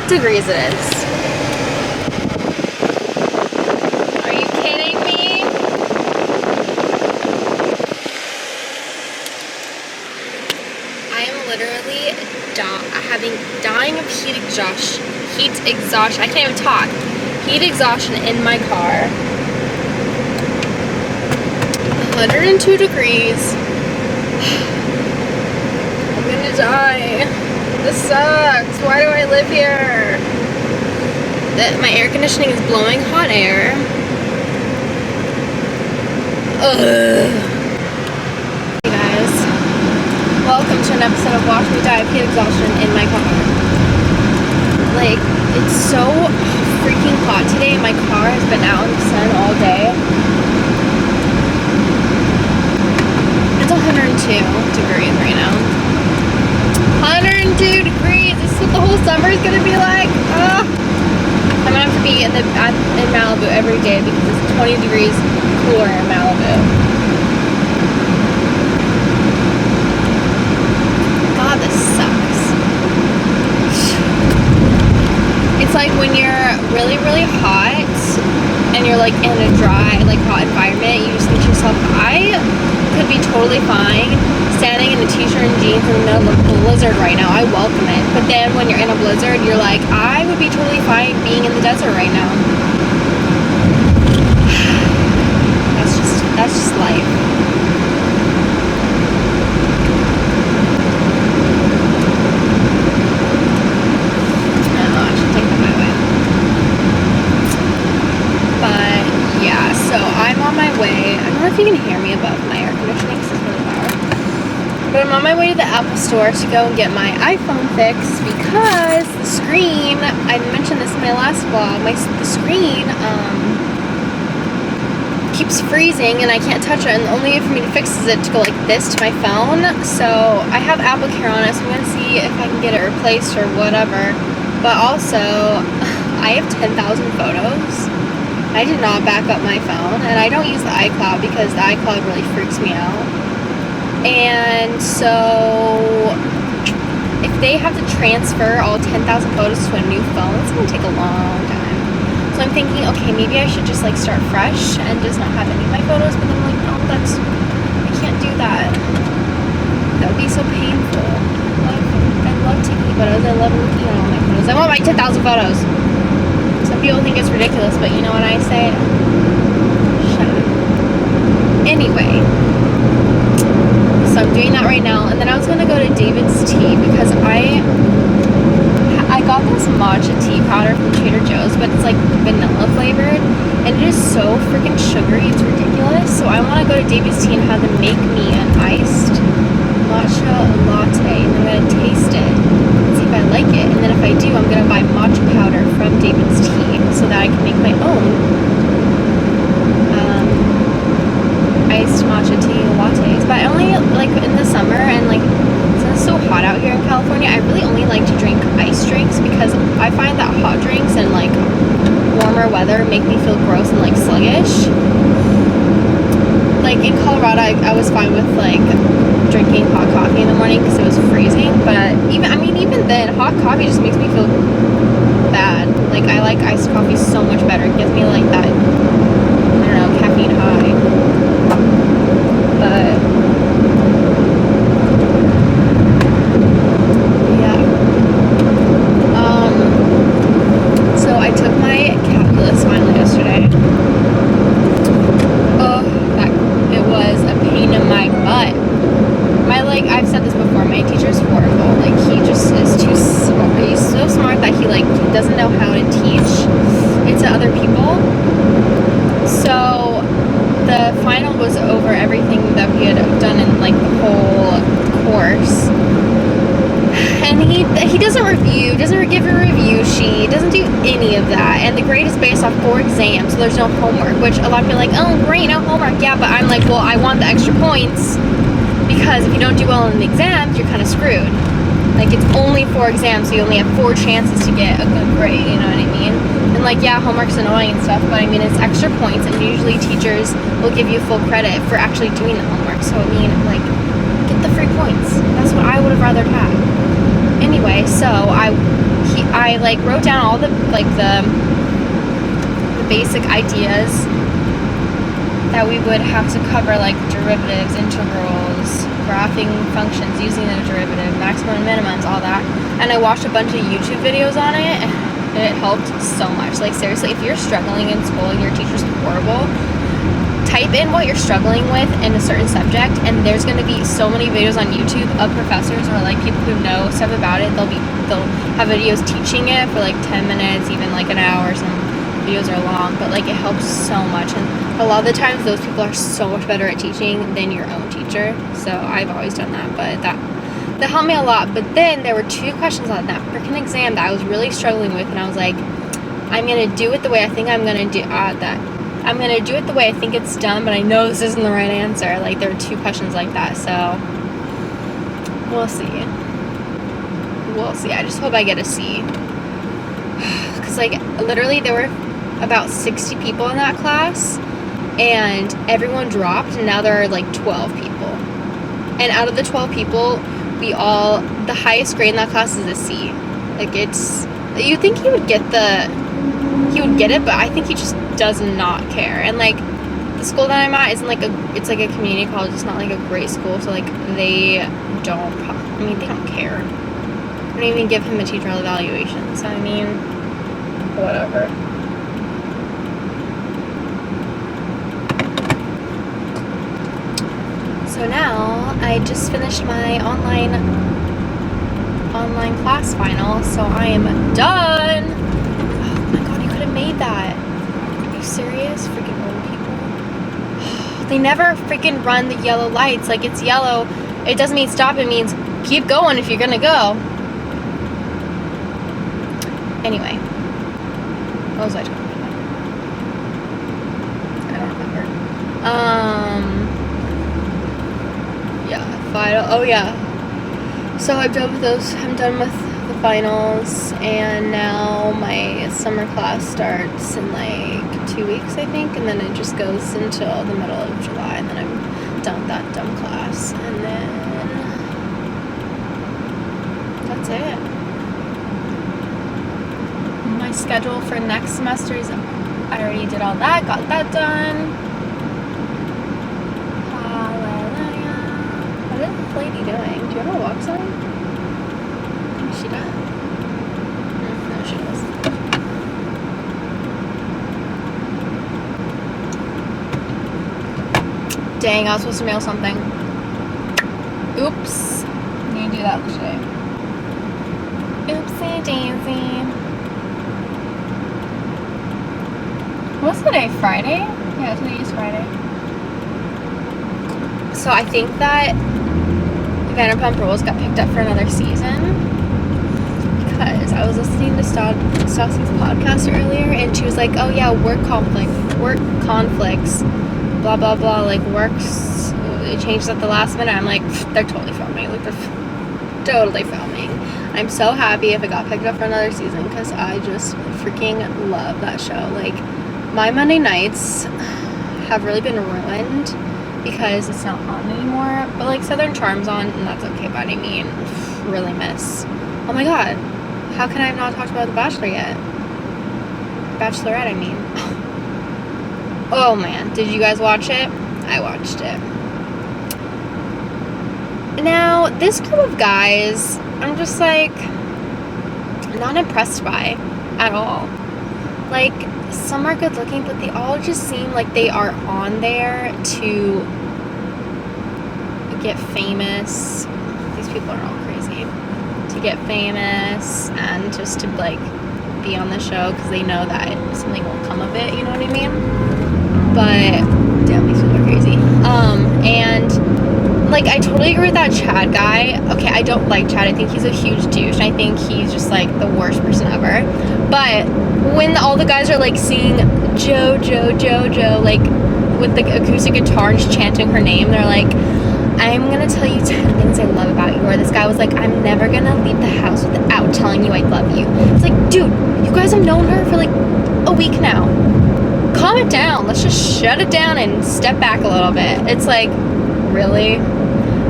What degrees it is? Are you kidding me? I am literally dying of heat exhaustion. I can't even talk. Heat exhaustion in my car. 102 degrees. I'm gonna die. This sucks. Why do I live here? My air conditioning is blowing hot air. Ugh. Hey guys, welcome to an episode of Watch Me Die of Heat Exhaustion in my car. Like, it's so freaking hot today. My car has been out in the sun all day. It's 102 degrees right now. 102 degrees. This is what the whole summer is gonna be like. I'm gonna have to be in Malibu every day because it's 20 degrees cooler in Malibu. God, this sucks. It's like when you're really, really hot and you're like in a dry, like hot environment, you just think to yourself, I could be totally fine standing in a t-shirt and jeans in the middle of a blizzard right now. I welcome it. But then when you're in a blizzard, you're like, I would be totally fine being in the desert right now. That's just life. I should take that my way. But yeah, so I'm on my way. I don't know if you can hear me above my air conditioning because it's really loud. But I'm on my way to the Apple store to go and get my iPhone fixed because the screen, I mentioned this in my last vlog, the screen keeps freezing and I can't touch it, and the only way for me to fix is to go like this to my phone. So I have Apple Care on it, so I'm going to see if I can get it replaced or whatever. But also, I have 10,000 photos. I did not back up my phone, and I don't use the iCloud because the iCloud really freaks me out. And so if they have to transfer all 10,000 photos to a new phone, it's going to take a long time. So I'm thinking, okay, maybe I should just like start fresh and just not have any of my photos. But then I'm like, no, I can't do that. That would be so painful. I love taking photos. I love looking at all my photos. I want my 10,000 photos. Some people think it's ridiculous, but you know what I say? Shut up. Anyway, so I'm doing that right now, and then I was gonna go to David's Tea because I got this matcha tea powder from Trader Joe's, but it's like vanilla flavored, and it is so freaking sugary, it's ridiculous. So I want to go to David's Tea and have them make me an iced matcha latte, and I'm gonna taste it and see if I like it. And then if I do, I'm gonna buy matcha powder from David's Tea so that I can make my own iced matcha tea lattes. But I only like in the summer, and like since it's so hot out here in California, I really only like to drink iced drinks because I find that hot drinks and like warmer weather make me feel gross and like sluggish. Like in Colorado, I was fine with like drinking hot coffee in the morning because it was freezing, but even then, hot coffee just makes me feel bad. Like I like iced coffee so much better. It gives me like that, I don't know, caffeine high. But yeah. So I took my calculus finally yesterday. It was a pain in my butt. I've said this before, my teacher's horrible. Like, he just is too smart. He's so smart that he doesn't know how to teach it to other people. So the final was over everything that we had done in like the whole course. And he doesn't review, doesn't give a review sheet, doesn't do any of that. And the grade is based off 4 exams, so there's no homework, which a lot of people are like, oh great, no homework. Yeah, but I'm like, well, I want the extra points because if you don't do well in the exams, you're kind of screwed. Like, it's only 4 exams, so you only have 4 chances to get a good grade, you know what I mean? And like, yeah, homework's annoying and stuff, but I mean, it's extra points, and usually teachers will give you full credit for actually doing the homework. So I mean, like, get the free points. That's what I would have rather had. Anyway, so I like wrote down all the basic ideas that we would have to cover, like derivatives, integrals, graphing functions using the derivative, maximum and minimums, all that. And I watched a bunch of YouTube videos on it, and it helped so much. Like seriously, if you're struggling in school and your teacher's horrible, type in what you're struggling with in a certain subject, and there's going to be so many videos on YouTube of professors or like people who know stuff about it. They'll have videos teaching it for like 10 minutes, even like an hour. Some videos are long, but like it helps so much. And a lot of the times those people are so much better at teaching than your own teacher. So I've always done that, but that helped me a lot. But then there were 2 questions on that freaking exam that I was really struggling with, and I was like, I'm going to do it the way I think I'm going to do I'm going to do it the way I think it's done, but I know this isn't the right answer. Like, there were 2 questions like that, so we'll see. We'll see. I just hope I get a C. Because, like, literally there were about 60 people in that class, and everyone dropped, and now there are, like, 12 people. And out of the 12 people, the highest grade in that class is a C. Like, you'd think he would get it, but I think he just does not care. And like the school that I'm at isn't like it's like a community college. It's not like a great school, so like they don't care. They don't even give him a teacher evaluation. So I mean, whatever. So now I just finished my online class final, so I am done. Oh my god, you could have made that. Are you serious? Freaking old people. They never freaking run the yellow lights. Like, it's yellow. It doesn't mean stop. It means keep going if you're gonna go. Anyway. What was I talking about? I don't remember. Yeah, final. Oh yeah. So I'm done with those. I'm done with the finals, and now my summer class starts in like 2 weeks, I think, and then it just goes until the middle of July, and then I'm done with that dumb class, and then that's it. My schedule for next semester is, I already did all that, got that done. What is this lady doing? Do you have a walk sign? She does. No, she does. Dang, I was supposed to mail something. Oops. You do that today. Oopsie daisy. What's today? Friday? Yeah, today is Friday. So I think that Vanderpump Rules got picked up for another season because I was listening to Stassi's podcast earlier, and she was like, oh yeah, work conflicts, blah blah blah, like works, it changed at the last minute. I'm like, they're totally filming. Like, they're totally filming. I'm so happy if it got picked up for another season because I just freaking love that show. Like, my Monday nights have really been ruined because it's not on anymore, but like Southern Charm's on, and that's okay. But I mean, really miss. Oh my god, how can I have not talked about The Bachelor yet? Bachelorette, I mean. Oh man, did you guys watch it? I watched it. Now, this group of guys, I'm just like not impressed by at all. Like, some are good looking, but they all just seem like they are on there to get famous. These people are all crazy. To get famous and just to like be on the show because they know that something will come of it, you know what I mean? But damn, these people are crazy. And like, I totally agree with that Chad guy. Okay, I don't like Chad. I think he's a huge douche. I think he's just like the worst person ever. But when all the guys are like singing JoJo, like with the acoustic guitar and just chanting her name, they're like, I'm gonna tell you 10 things I love about you. Or this guy was like, I'm never gonna leave the house without telling you I love you. It's like, dude, you guys have known her for like a week now. Calm it down. Let's just shut it down and step back a little bit. It's like, really?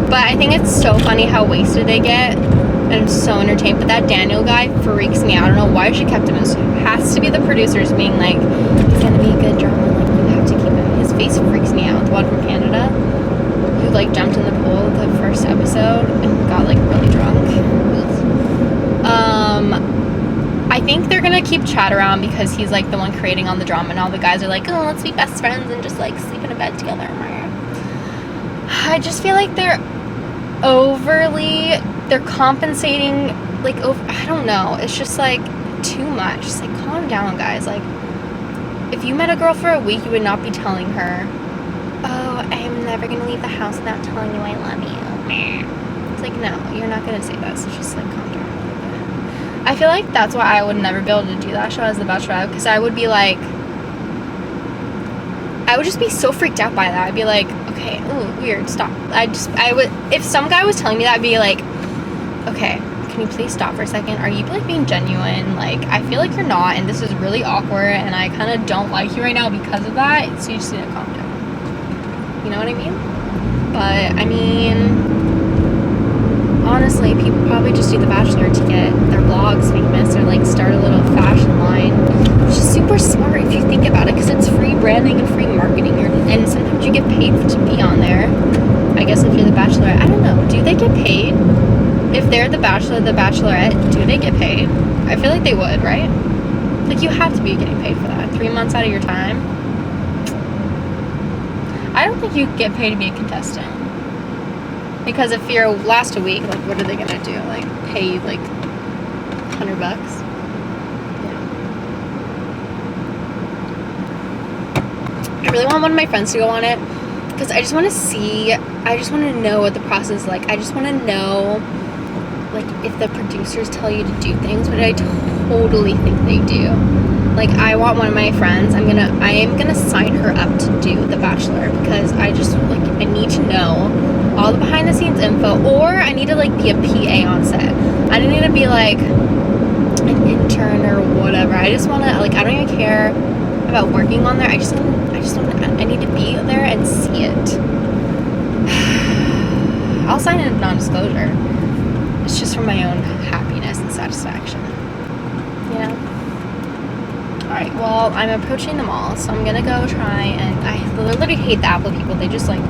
But I think it's so funny how wasted they get. And and I'm so entertained. But that Daniel guy freaks me out. I don't know why she kept him. It has to be the producers being like, he's gonna be a good drama, like you have to keep him. His face freaks me out. The one from Canada who like jumped in the pool the first episode and got like really drunk. I think they're gonna keep Chad around because he's like the one creating all the drama, and all the guys are like, oh, let's be best friends and just like sleep in a bed together. I just feel like they're compensating, like, I don't know, it's just like too much. Just like, calm down, guys. Like, if you met a girl for a week, you would not be telling her, oh, I'm never gonna leave the house without telling you I love you. It's like, no, you're not gonna say that. So just like calm down. I feel like that's why I would never be able to do that show as the Bachelorette, because I would be like, I would just be so freaked out by that. I'd be like, okay, ooh, weird, stop. I would, if some guy was telling me that, I'd be like, okay, can you please stop for a second? Are you like being genuine? Like, I feel like you're not, and this is really awkward, and I kind of don't like you right now because of that, so you just need to calm down. You know what I mean? But, I mean, honestly, people probably just do The Bachelor to get their blogs famous or like start a little fashion line, which is super smart if you think about it, because it's free branding and free marketing, and sometimes you get paid to be on there. I guess if you're The Bachelorette, I don't know, do they get paid? If they're The Bachelor, The Bachelorette, do they get paid? I feel like they would, right? Like, you have to be getting paid for that. 3 months out of your time. I don't think you get paid to be a contestant. Because if you're last a week, like, what are they gonna do? Like, pay you like $100? Yeah. I really want one of my friends to go on it, because I just want to see, I just want to know what the process is like. I just want to know, like, if the producers tell you to do things, but I totally think they do. Like, I want one of my friends, I am gonna sign her up to do The Bachelor, because I just, like, I need to know all the behind the scenes info, or I need to, like, be a PA on set. I don't need to be, like, an intern or whatever. I just want to, like, I don't even care about working on there. I need to be there and see it. I'll sign a non-disclosure. It's just for my own happiness and satisfaction. You know? Alright, well, I'm approaching the mall, so I'm gonna go try, and I literally hate the Apple people. They just, like,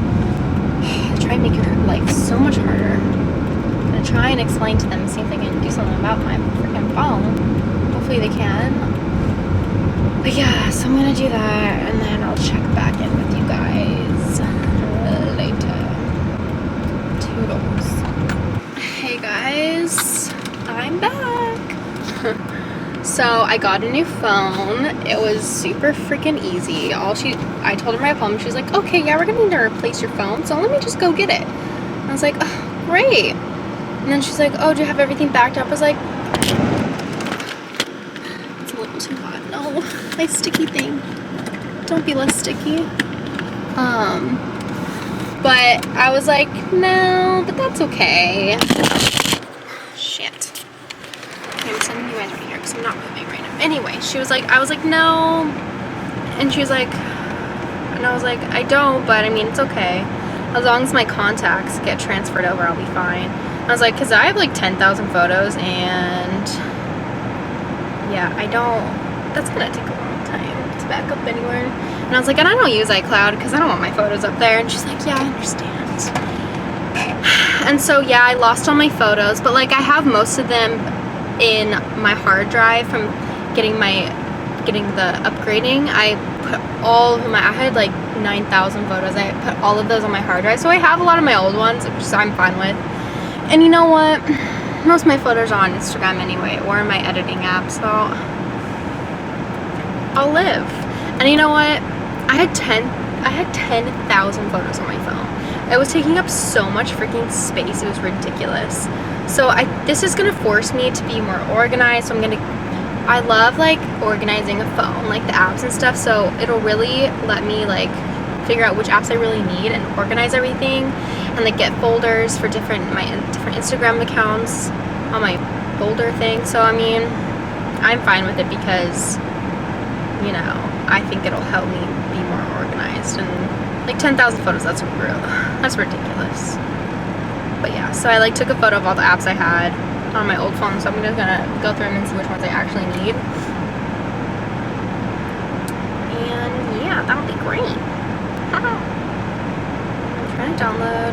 try and make your life so much harder. I'm gonna try and explain to them, see if they can do something about my freaking phone. Hopefully they can. But yeah, so I'm gonna do that, and then I'll check back in with you guys later. Toodles. Hey guys, I'm back. So I got a new phone. It was super freaking easy. I told her my problem. She's like, okay, yeah, we're gonna need to replace your phone, so let me just go get it. And I was like, oh, great. And then she's like, oh, do you have everything backed up? I was like, it's a little too hot. No, my sticky thing. Don't be less sticky. But I was like, no, but that's okay. Shit. I'm sending you guys right here because I'm not moving right now. Anyway, I was like, no. And she was like, and I was like, I don't, but I mean, it's okay. As long as my contacts get transferred over, I'll be fine. I was like, because I have like 10,000 photos, and yeah, that's gonna take a long time to back up anywhere. And I was like, and I don't use iCloud because I don't want my photos up there. And she's like, yeah, I understand. And so, yeah, I lost all my photos, but like I have most of them in my hard drive from getting the upgrading. I put all of I had like 9,000 photos. I put all of those on my hard drive. So I have a lot of my old ones, which I'm fine with. And you know what? Most of my photos are on Instagram anyway, or in my editing app, so I'll live. And you know what? I had 10,000 photos on my phone. It was taking up so much freaking space. It was ridiculous. So this is gonna force me to be more organized. So I love like organizing a phone, like the apps and stuff. So it'll really let me like figure out which apps I really need and organize everything, and like get folders for different Instagram accounts on my folder thing. So I mean, I'm fine with it because, you know, I think it'll help me be more organized. And like 10,000 photos, that's ridiculous. But yeah, so I like took a photo of all the apps I had, on my old phone, so I'm just gonna go through them and see which ones I actually need. And yeah, that'll be great. I'm trying to download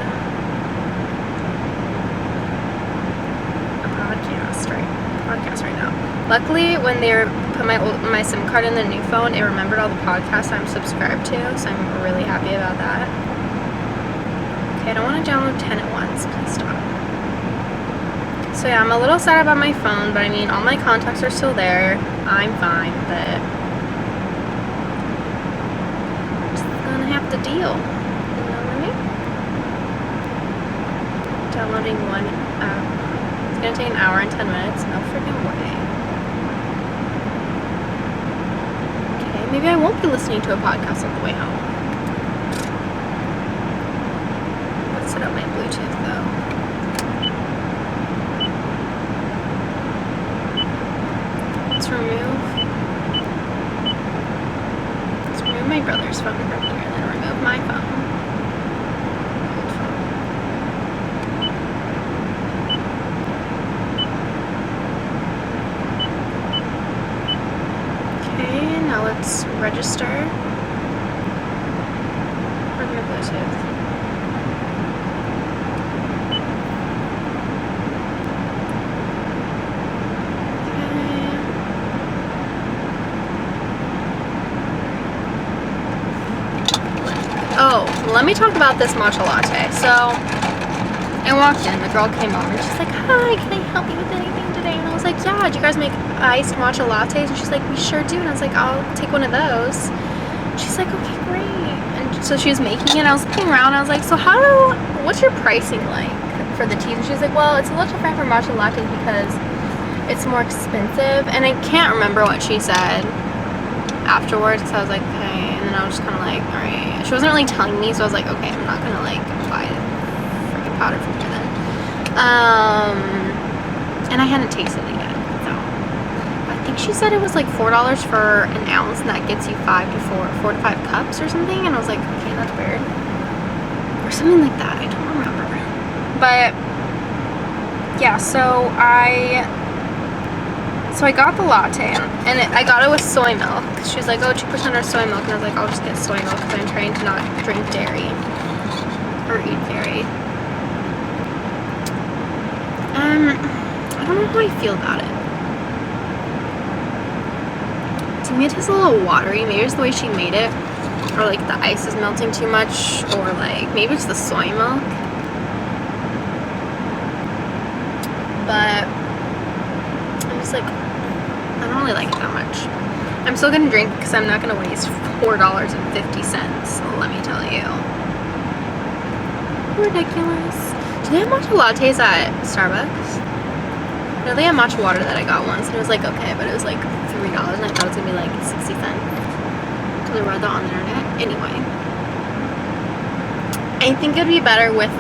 a podcast right now. Luckily, when they put my SIM card in the new phone, it remembered all the podcasts I'm subscribed to, so I'm really happy about that. Okay, I don't want to download 10 at once. Please stop. So yeah, I'm a little sad about my phone, but I mean, all my contacts are still there. I'm fine, but I'm just gonna have to deal. You know what I mean? Downloading one app. It's gonna take an hour and 10 minutes. No freaking way. Okay, maybe I won't be listening to a podcast on the way home. Let's set up my Bluetooth though. Let's remove my brother's phone from here and then remove my phone. Okay, now let's register for your Bluetooth. Oh, let me talk about this matcha latte. So, I walked in, the girl came over, and she's like, hi, can I help you with anything today? And I was like, yeah, do you guys make iced matcha lattes? And she's like, we sure do. And I was like, I'll take one of those. She's like, okay, great. And so she was making it, and I was looking around, and I was like, so what's your pricing like for the teas? And she's like, well, it's a little different for matcha lattes because it's more expensive. And I can't remember what she said afterwards, because I was like, okay. And then I was just kind of like, alright. She wasn't really telling me, so I was like, okay, I'm not gonna like buy freaking powder from her then. And I hadn't tasted it yet, so I think she said it was like $4 for an ounce, and that gets you 4 to 5 cups or something. And I was like, okay, that's weird, or something like that. I don't remember. But yeah, so I got the latte, and I got it with soy milk. She was like, oh, 2% or soy milk, and I was like, I'll just get soy milk because I'm trying to not drink dairy or eat dairy. I don't know how I feel about it. To me, it tastes a little watery. Maybe it's the way she made it, or like the ice is melting too much, or like maybe it's the soy milk. But I'm just like, I don't really like it that much. I'm still gonna drink because I'm not gonna waste $4.50, let me tell you. Ridiculous. Do they have matcha lattes at Starbucks? No, they have matcha water that I got once, and it was like okay, but it was like $3, and I thought it was gonna be like 60 cents. Because I read that on the internet. Anyway, I think it'd be better with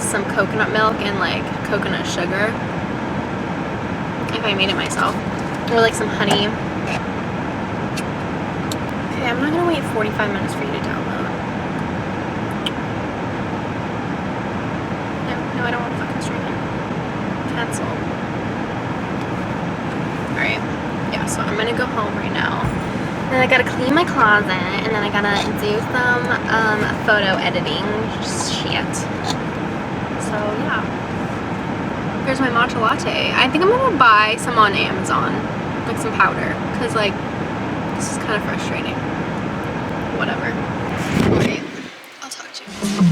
some coconut milk and like coconut sugar. If I made it myself, or like some honey. Okay, I'm not gonna wait 45 minutes for you to download. No, I don't want to fucking stream it. Cancel. Alright, yeah, so I'm gonna go home right now. Then I gotta clean my closet, and then I gotta do some photo editing shit. So yeah. Here's my matcha latte. I think I'm gonna buy some on Amazon, like some powder, because like this is kind of frustrating. Whatever. Alright, I'll talk to you.